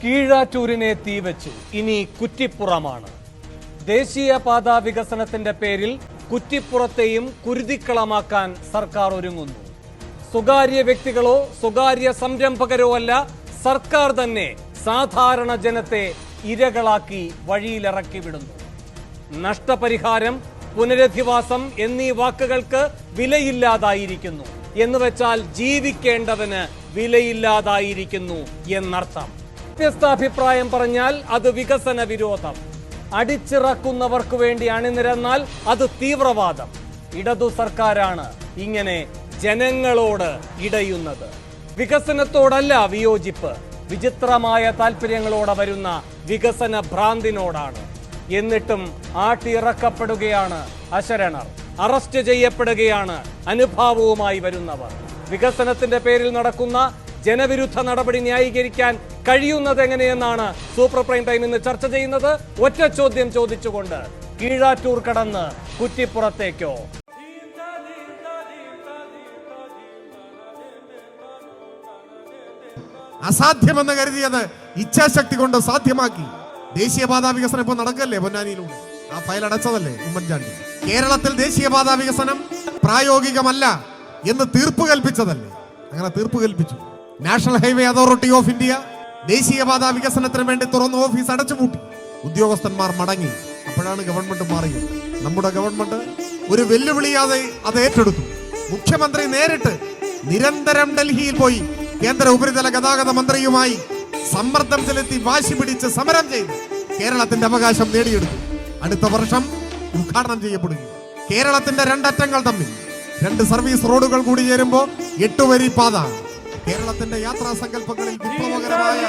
കീഴാറ്റൂരിനെ തീവച്ചു, ഇനി കുറ്റിപ്പുറമാണ്. ദേശീയപാതാ വികസനത്തിന്റെ പേരിൽ കുറ്റിപ്പുറത്തെയും കുരുതിക്കളമാക്കാൻ സർക്കാർ ഒരുങ്ങുന്നു. സ്വകാര്യ വ്യക്തികളോ സ്വകാര്യ സംരംഭകരോ അല്ല, സർക്കാർ തന്നെ സാധാരണ ജനത്തെ ഇരകളാക്കി വഴിയിലിറക്കി വിടുന്നു. നഷ്ടപരിഹാരം, പുനരധിവാസം എന്നീ വാക്കുകൾക്ക് വിലയില്ലാതായിരിക്കുന്നു. എന്നുവെച്ചാൽ ജീവിക്കേണ്ടവന് വിലയില്ലാതായിരിക്കുന്നു എന്നർത്ഥം. വ്യത്യസ്താഭിപ്രായം പറഞ്ഞാൽ അത് വികസന വിരോധം. അടിച്ചിറക്കുന്നവർക്ക് വേണ്ടി അണിനിരന്നാൽ അത് തീവ്രവാദം. ഇടതു സർക്കാരാണ് ഇങ്ങനെ ജനങ്ങളോട് ഇടയുന്നത്. വികസനത്തോടല്ല വിയോജിപ്പ്, വിചിത്രമായ താല്പര്യങ്ങളോടെ വരുന്ന വികസന ഭ്രാന്തിനോടാണ്. എന്നിട്ടും ആട്ടിയിറക്കപ്പെടുകയാണ് അശരണർ, അറസ്റ്റ് ചെയ്യപ്പെടുകയാണ് അനുഭാവവുമായി വരുന്നവർ. വികസനത്തിന്റെ പേരിൽ നടക്കുന്ന ജനവിരുദ്ധ നടപടി ന്യായീകരിക്കാൻ കഴിയുന്നത് എങ്ങനെയെന്നാണ് സൂപ്പർ പ്രൈം ടൈം ഇന്ന് ചർച്ച ചെയ്യുന്നത്. ഒറ്റ ചോദ്യം ചോദിച്ചുകൊണ്ട്, കീഴാറ്റൂർ കടന്ന് കുറ്റിപ്പുറത്തേക്കോ? അസാധ്യമെന്ന് കരുതിയത് ഇച്ഛാശക്തി കൊണ്ട് സാധ്യമാക്കി. ദേശീയപാതാ വികസനം ഇപ്പൊ നടക്കല്ലേ പൊന്നാനിയിലൂടെ? ആ ഫയൽ അടച്ചതല്ലേ ഉമ്മൻചാണ്ടി? കേരളത്തിൽ ദേശീയപാതാ വികസനം പ്രായോഗികമല്ല എന്ന് തീർപ്പ് കൽപ്പിച്ചതല്ലേ? അങ്ങനെ തീർപ്പ് കൽപ്പിച്ചു. National highway authority of India ദേശീയപാതാ വികസനത്തിന് വേണ്ടി തുറന്ന ഓഫീസ് അടച്ചുപൂട്ടി. ഉദ്യോഗസ്ഥന്മാർ മടങ്ങി. അപ്പോഴാണ് ഗവൺമെന്റ് മാറിയത്. നമ്മുടെ ഗവൺമെന്റ് ഒരു വെല്ലുവിളിയാതെ അത് ഏറ്റെടുത്തു. മുഖ്യമന്ത്രി നേരിട്ട് നിരന്തരം ഡൽഹിയിൽ പോയി കേന്ദ്ര ഉപരിതല ഗതാഗത മന്ത്രിയുമായി സമ്മർദ്ദം ചെലുത്തി വാശി പിടിച്ച് സമരം ചെയ്ത് കേരളത്തിന്റെ അവകാശം നേടിയെടുത്തു. അടുത്ത വർഷം ഉദ്ഘാടനം ചെയ്യപ്പെടുക. കേരളത്തിന്റെ രണ്ടറ്റങ്ങൾ തമ്മിൽ 2 സർവീസ് റോഡുകൾ കൂടി ചേരുമ്പോൾ 8 വരി പാത. കേരളത്തിന്റെ യാത്രാ സങ്കല്പങ്ങളിൽ വിപ്ലവകരമായ